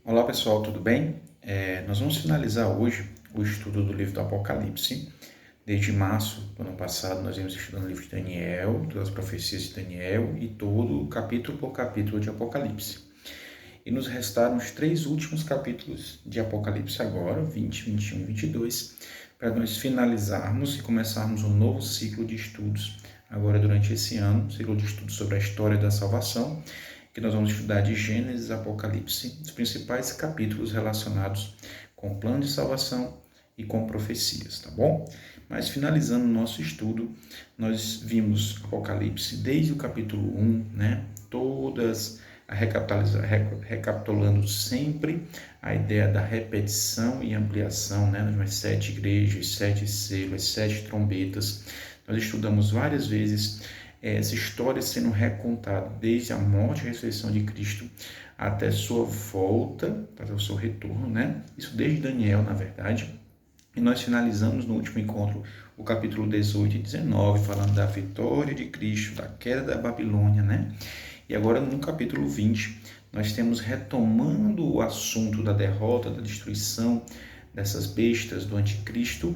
Olá pessoal, tudo bem? Nós vamos finalizar hoje o estudo do livro do Apocalipse. Desde março do ano passado nós vimos estudando o livro de Daniel, todas as profecias de Daniel e todo capítulo por capítulo de Apocalipse. E nos restaram os 3 últimos capítulos de Apocalipse agora, 20, 21 e 22, para nós finalizarmos e começarmos um novo ciclo de estudos agora durante esse ano, ciclo de estudos sobre a história da salvação, que nós vamos estudar de Gênesis a Apocalipse, os principais capítulos relacionados com o plano de salvação e com profecias, tá bom? Mas finalizando o nosso estudo, nós vimos Apocalipse desde o capítulo 1, né? Todas recapitulando sempre a ideia da repetição e ampliação, né? Nas 7 igrejas, 7 selos, 7 trombetas. Nós estudamos várias vezes essa história sendo recontada desde a morte e a ressurreição de Cristo até sua volta, até o seu retorno, né? Isso desde Daniel, na verdade. E nós finalizamos no último encontro o capítulo 18 e 19, falando da vitória de Cristo, da queda da Babilônia, né? E agora no capítulo 20, nós temos retomando o assunto da derrota, da destruição dessas bestas do anticristo,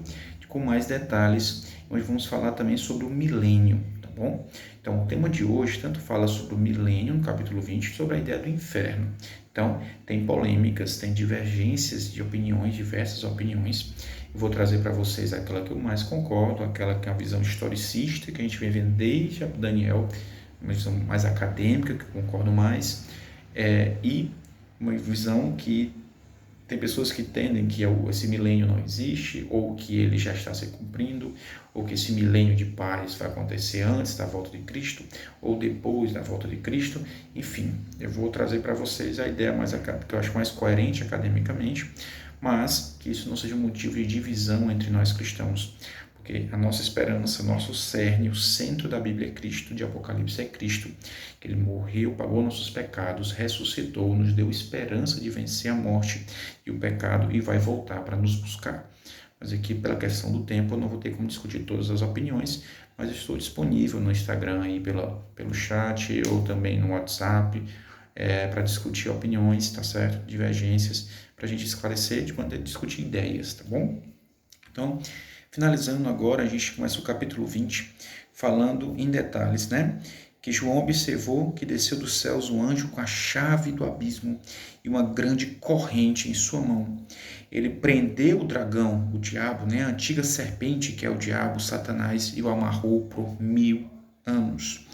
com mais detalhes. Nós vamos falar também sobre o milênio, tá bom? Então, o tema de hoje tanto fala sobre o milênio, no capítulo 20, sobre a ideia do inferno. Então, tem polêmicas, tem divergências de opiniões, diversas opiniões. Eu vou trazer para vocês aquela que eu mais concordo, aquela que é a visão historicista, que a gente vem vendo desde Daniel, uma visão mais acadêmica, que eu concordo mais, e uma visão que tem pessoas que entendem que esse milênio não existe, ou que ele já está se cumprindo, ou que esse milênio de paz vai acontecer antes da volta de Cristo, ou depois da volta de Cristo. Enfim, eu vou trazer para vocês a ideia que eu acho mais coerente academicamente, mas que isso não seja um motivo de divisão entre nós cristãos, porque a nossa esperança, nosso cerne, o centro da Bíblia é Cristo, de Apocalipse é Cristo, que ele morreu, pagou nossos pecados, ressuscitou, nos deu esperança de vencer a morte e o pecado e vai voltar para nos buscar. Mas aqui, pela questão do tempo, eu não vou ter como discutir todas as opiniões, mas estou disponível no Instagram aí pelo chat ou também no WhatsApp para discutir opiniões, tá certo? Divergências, para a gente esclarecer, de maneira de discutir ideias, tá bom? Então, finalizando agora, a gente começa o capítulo 20, falando em detalhes, né? Que João observou que desceu dos céus um anjo com a chave do abismo e uma grande corrente em sua mão. Ele prendeu o dragão, o diabo, né? A antiga serpente, que é o diabo, Satanás, e o amarrou por 1000 anos.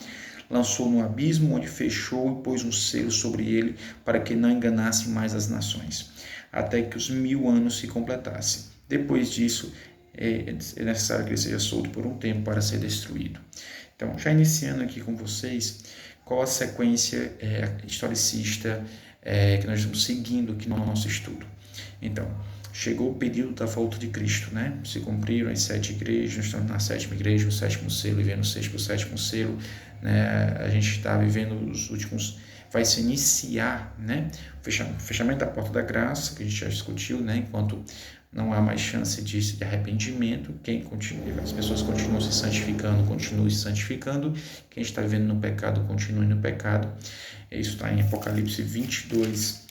Lançou no abismo, onde fechou e pôs um selo sobre ele, para que não enganasse mais as nações, até que os 1000 anos se completassem. Depois disso, é necessário que ele seja solto por um tempo para ser destruído. Então, já iniciando aqui com vocês, qual a sequência historicista que nós estamos seguindo aqui no nosso estudo. Então, chegou o período da volta de Cristo, né? Se cumpriram as 7 igrejas, nós estamos na 7ª igreja, o 7º selo, e vendo o 7º selo, né? A gente está vivendo os últimos, vai se iniciar, né? O fechamento da porta da graça, que a gente já discutiu, né? Enquanto não há mais chance de arrependimento, as pessoas continuam se santificando, continuem se santificando, quem está vivendo no pecado, continue no pecado. Isso está em Apocalipse 22,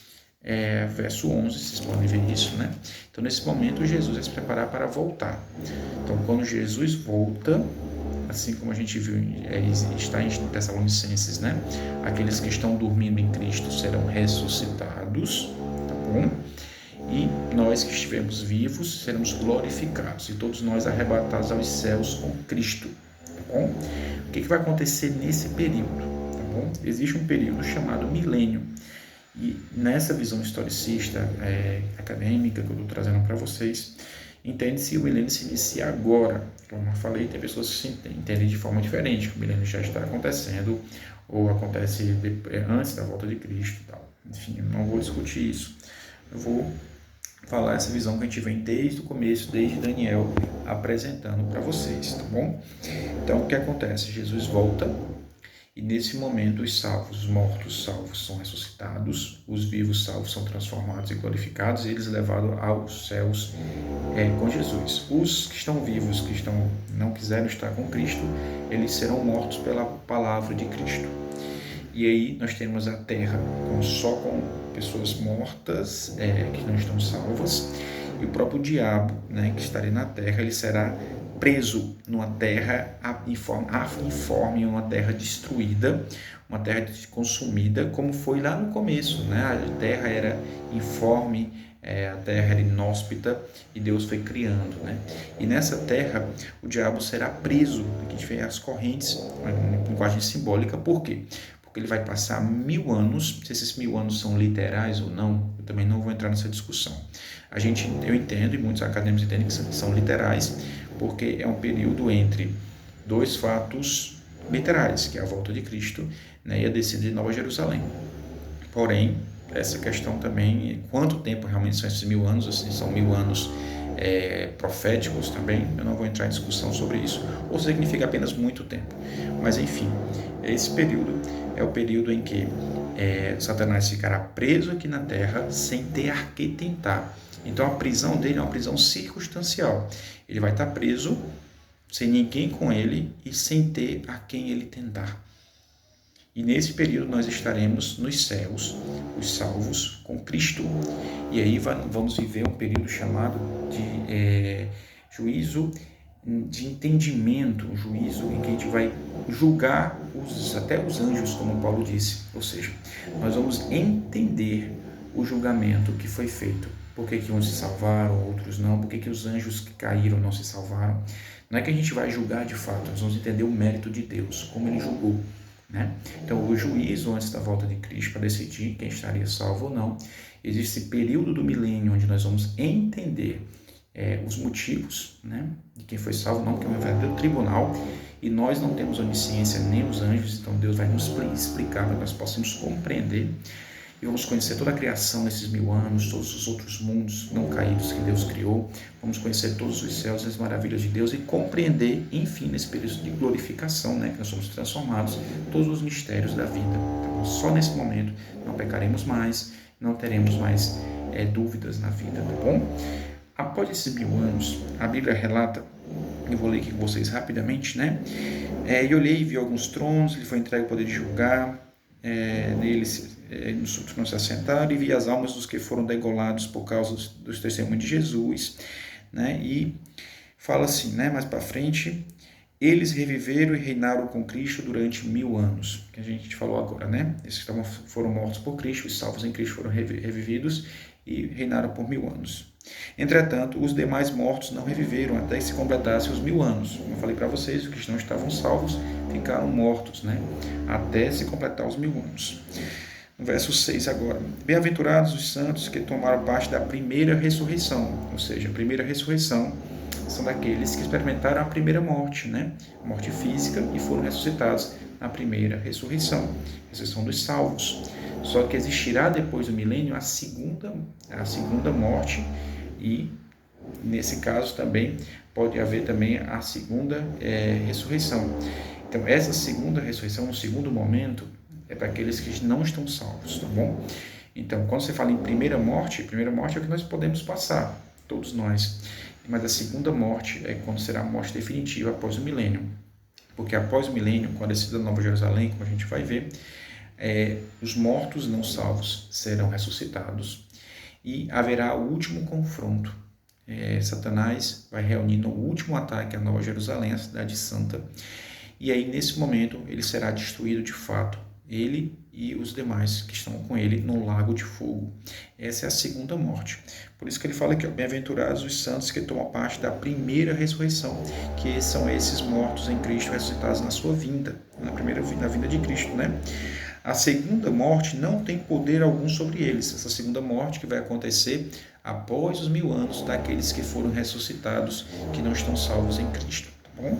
verso 11, vocês podem ver isso, né? Então, nesse momento, Jesus vai se preparar para voltar. Então, quando Jesus volta, assim como a gente viu, está em Tessalonicenses, né? Aqueles que estão dormindo em Cristo serão ressuscitados, tá bom? E nós que estivermos vivos seremos glorificados, e todos nós arrebatados aos céus com Cristo, tá bom? O que vai acontecer nesse período, tá bom? Existe um período chamado milênio, e nessa visão historicista acadêmica que eu estou trazendo para vocês, entende-se o milênio se inicia agora. Como eu falei, tem pessoas que se entendem de forma diferente, que o milênio já está acontecendo, ou acontece antes da volta de Cristo e tal. Enfim, eu não vou discutir isso. Eu vou falar essa visão que a gente vem desde o começo, desde Daniel, apresentando para vocês, tá bom? Então, o que acontece? Jesus volta, e nesse momento os salvos, os mortos salvos são ressuscitados, os vivos salvos são transformados e glorificados, e eles levados aos céus com Jesus. Os que estão vivos, que não quiseram estar com Cristo, eles serão mortos pela palavra de Cristo. E aí nós temos a terra só com pessoas mortas, que não estão salvas, e o próprio diabo, né, que estaria na terra, ele será preso numa terra informe, uma terra destruída, uma terra consumida, como foi lá no começo, né? A terra era informe, a terra era inóspita e Deus foi criando, né? E nessa terra o diabo será preso, aqui vem as correntes, uma linguagem simbólica. Por quê? Porque ele vai passar 1000 anos, se esses 1000 anos são literais ou não, eu também não vou entrar nessa discussão. Eu entendo, e muitos acadêmicos entendem que são literais, porque é um período entre dois fatos literais, que é a volta de Cristo, né, e a descida de Nova Jerusalém. Porém, essa questão também, quanto tempo realmente são esses 1000 anos, assim, são 1000 anos proféticos também, eu não vou entrar em discussão sobre isso, ou significa apenas muito tempo. Mas enfim, esse período é o período em que Satanás ficará preso aqui na terra sem ter a que tentar. Então a prisão dele é uma prisão circunstancial. Ele vai estar preso sem ninguém com ele e sem ter a quem ele tentar. E nesse período nós estaremos nos céus, os salvos, com Cristo. E aí vamos viver um período chamado de juízo de entendimento, um juízo em que a gente vai julgar até os anjos, como Paulo disse. Ou seja, nós vamos entender o julgamento que foi feito. Por que uns se salvaram, outros não? Por que os anjos que caíram não se salvaram? Não é que a gente vai julgar de fato, nós vamos entender o mérito de Deus, como ele julgou. Né? Então, o juízo antes da volta de Cristo, para decidir quem estaria salvo ou não, existe esse período do milênio onde nós vamos entender os motivos, né, de quem foi salvo, não, porque é um verdadeiro tribunal, e nós não temos onisciência nem os anjos, então Deus vai nos explicar para que nós possamos compreender, e vamos conhecer toda a criação nesses 1000 anos, todos os outros mundos não caídos que Deus criou, vamos conhecer todos os céus e as maravilhas de Deus e compreender, enfim, nesse período de glorificação, né, que nós somos transformados, todos os mistérios da vida. Então, só nesse momento não pecaremos mais, não teremos mais dúvidas na vida, tá bom? Após esses 1000 anos, a Bíblia relata, eu vou ler aqui com vocês rapidamente, né? E olhei e vi alguns tronos, lhe foi entregue o poder de julgar, neles nos tronos se assentaram, e vi as almas dos que foram degolados por causa dos testemunhos de Jesus, né? E fala assim, né? Mais para frente, eles reviveram e reinaram com Cristo durante 1000 anos, que a gente falou agora, né? Esses que foram mortos por Cristo, os salvos em Cristo foram revividos e reinaram por 1000 anos. Entretanto, os demais mortos não reviveram até que se completassem os 1000 anos. Como eu falei para vocês, os que não estavam salvos ficaram mortos, né? Até se completar os 1000 anos. No verso 6 agora. Bem-aventurados os santos que tomaram parte da primeira ressurreição. Ou seja, a primeira ressurreição são daqueles que experimentaram a primeira morte, né? A morte física, e foram ressuscitados na primeira ressurreição. Ressurreição dos salvos. Só que existirá depois do milênio a segunda morte, e nesse caso também pode haver também a segunda ressurreição. Então essa segunda ressurreição, no segundo momento, é para aqueles que não estão salvos, tá bom? Então quando você fala em primeira morte é o que nós podemos passar, todos nós. Mas a segunda morte é quando será a morte definitiva após o milênio. Porque após o milênio, com a descida da Nova Jerusalém, como a gente vai ver, os mortos não salvos serão ressuscitados e haverá o último confronto. Satanás vai reunir no último ataque à Nova Jerusalém, a cidade santa, e aí nesse momento ele será destruído de fato, ele e os demais que estão com ele no lago de fogo. Essa é a segunda morte. Por isso que ele fala aqui, bem-aventurados os santos que tomam parte da primeira ressurreição, que são esses mortos em Cristo ressuscitados na sua vinda, na vinda de Cristo, né? A segunda morte não tem poder algum sobre eles. Essa segunda morte que vai acontecer após os 1000 anos daqueles que foram ressuscitados, que não estão salvos em Cristo, tá bom?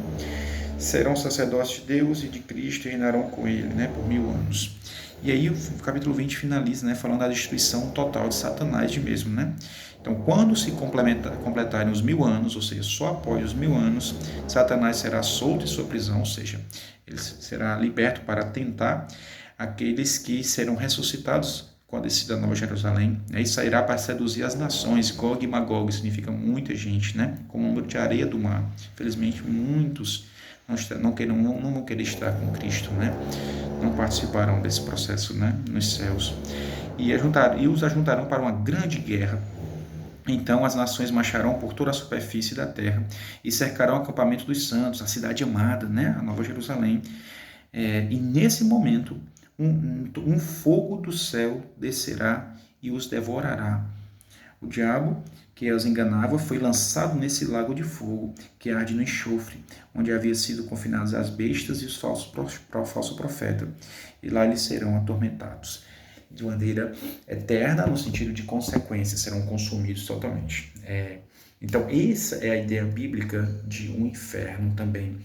Serão sacerdotes de Deus e de Cristo e reinarão com ele, né, por 1000 anos. E aí o capítulo 20 finaliza, né, falando da destruição total de Satanás de mesmo, né? Então, quando se completarem os 1000 anos, ou seja, só após os 1000 anos, Satanás será solto de sua prisão, ou seja, ele será liberto para tentar aqueles que serão ressuscitados com a descida da Nova Jerusalém, e sairá para seduzir as nações. Gog e Magog significa muita gente, né? Como o número de areia do mar. Infelizmente, muitos não vão querer estar com Cristo, né? Não participarão desse processo, né? Nos céus. E os ajuntarão para uma grande guerra. Então as nações marcharão por toda a superfície da terra e cercarão o acampamento dos santos, a cidade amada, né? A Nova Jerusalém. E nesse momento, um fogo do céu descerá e os devorará. O diabo, que os enganava, foi lançado nesse lago de fogo, que arde no enxofre, onde havia sido confinados as bestas e os falsos profetas. E lá eles serão atormentados de maneira eterna, no sentido de consequências, serão consumidos totalmente. Então, essa é a ideia bíblica de um inferno também.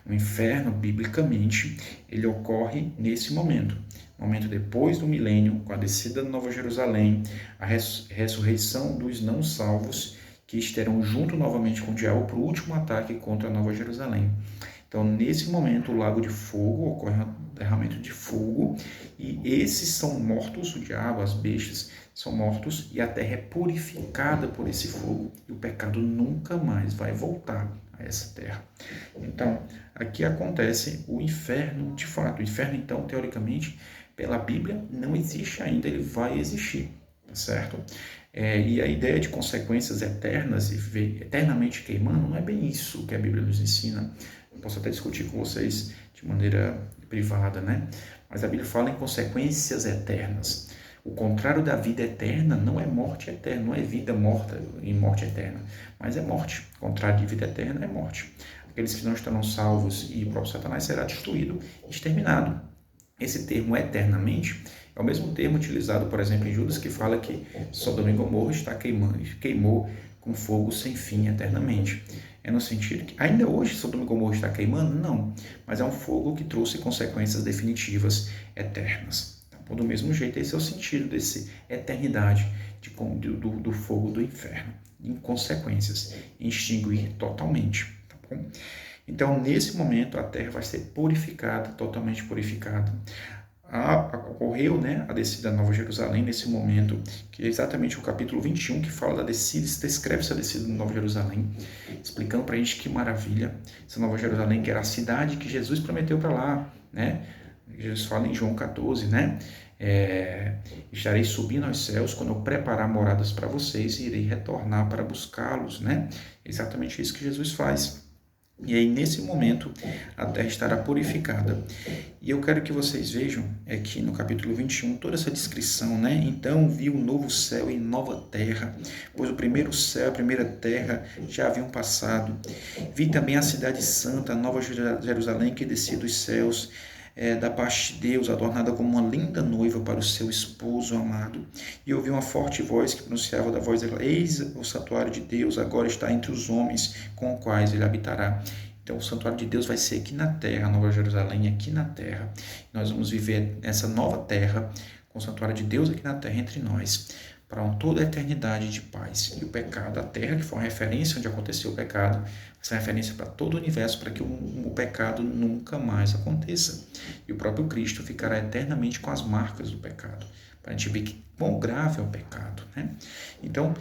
O inferno, biblicamente, ele ocorre nesse momento depois do milênio, com a descida de Nova Jerusalém, a ressurreição dos não salvos, que estarão junto novamente com o diabo para o último ataque contra a Nova Jerusalém. Então, nesse momento, o lago de fogo, ocorre um derramamento de fogo, e esses são mortos, o diabo, as bestas, são mortos, e a terra é purificada por esse fogo, e o pecado nunca mais vai voltar a essa terra. Então, aqui acontece o inferno de fato. O inferno, então, teoricamente, pela Bíblia, não existe ainda, ele vai existir, tá certo? E a ideia de consequências eternas e ver eternamente queimando não é bem isso que a Bíblia nos ensina. Eu posso até discutir com vocês de maneira privada, né? Mas a Bíblia fala em consequências eternas. O contrário da vida eterna não é morte eterna, não é vida morta em morte eterna, mas é morte. O contrário de vida eterna é morte. Aqueles que não estarão salvos e o próprio Satanás será destruído, exterminado. Esse termo eternamente é o mesmo termo utilizado, por exemplo, em Judas, que fala que Sodoma e Gomorra queimou com fogo sem fim eternamente. É no sentido que ainda hoje Sodoma e Gomorra está queimando? Não, mas é um fogo que trouxe consequências definitivas eternas. Então, do mesmo jeito, esse é o sentido desse eternidade do fogo do inferno, em consequências, extinguir totalmente. Tá bom? Então, nesse momento, a terra vai ser purificada, totalmente purificada. Ocorreu, né, a descida da Nova Jerusalém nesse momento, que é exatamente o capítulo 21, que fala da descida, descreve essa descida da Nova Jerusalém, explicando para a gente que maravilha, essa Nova Jerusalém, que era a cidade que Jesus prometeu para lá, né? Jesus fala em João 14, né? Estarei subindo aos céus quando eu preparar moradas para vocês e irei retornar para buscá-los, né? Exatamente isso que Jesus faz. E aí, nesse momento, a terra estará purificada. E eu quero que vocês vejam aqui no capítulo 21, toda essa descrição, né? Então, vi um novo céu e nova terra, pois o primeiro céu e a primeira terra já haviam passado. Vi também a cidade santa, a nova Jerusalém, que descia dos céus, da parte de Deus, adornada como uma linda noiva para o seu esposo amado. E ouvi uma forte voz que pronunciava da voz dela: eis o santuário de Deus, agora está entre os homens, com os quais ele habitará. Então, o santuário de Deus vai ser aqui na terra, a Nova Jerusalém aqui na terra. Nós vamos viver essa nova terra, com o santuário de Deus aqui na terra entre nós, para toda a eternidade de paz. E o pecado, a terra, que foi uma referência onde aconteceu o pecado, essa referência para todo o universo, para que o pecado nunca mais aconteça. E o próprio Cristo ficará eternamente com as marcas do pecado, para a gente ver que quão grave é o pecado, né? Então,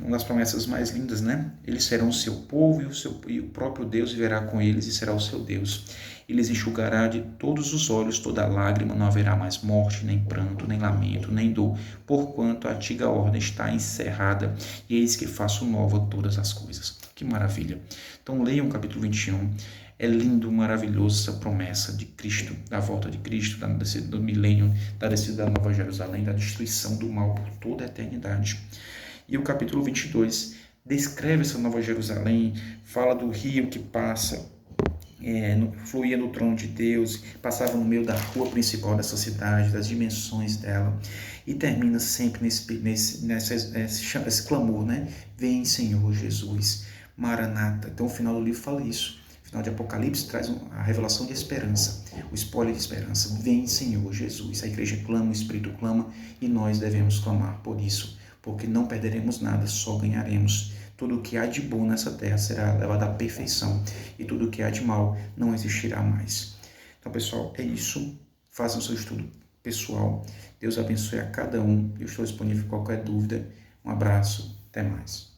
uma das promessas mais lindas, né? Eles serão o seu povo e o próprio Deus viverá com eles e será o seu Deus. Ele lhes enxugará de todos os olhos toda lágrima, não haverá mais morte, nem pranto, nem lamento, nem dor, porquanto a antiga ordem está encerrada, e eis que faço nova todas as coisas. Que maravilha! Então leiam o capítulo 21. É lindo, maravilhoso essa promessa de Cristo, da volta de Cristo, da descida do milênio, da descida da Nova Jerusalém, da destruição do mal por toda a eternidade. E o capítulo 22 descreve essa Nova Jerusalém, fala do rio que passa, fluía no trono de Deus, passava no meio da rua principal dessa cidade, das dimensões dela, e termina sempre nesse clamor, né? Vem, Senhor Jesus, Maranata. Então o final do livro fala isso. O final de Apocalipse traz a revelação de esperança, o spoiler de esperança. Vem, Senhor Jesus. A igreja clama, o Espírito clama, e nós devemos clamar por isso, porque não perderemos nada, só ganharemos. Tudo o que há de bom nessa terra será levado à perfeição, e tudo o que há de mal não existirá mais. Então, pessoal, é isso. Façam seu estudo pessoal. Deus abençoe a cada um. Eu estou disponível para qualquer dúvida. Um abraço. Até mais.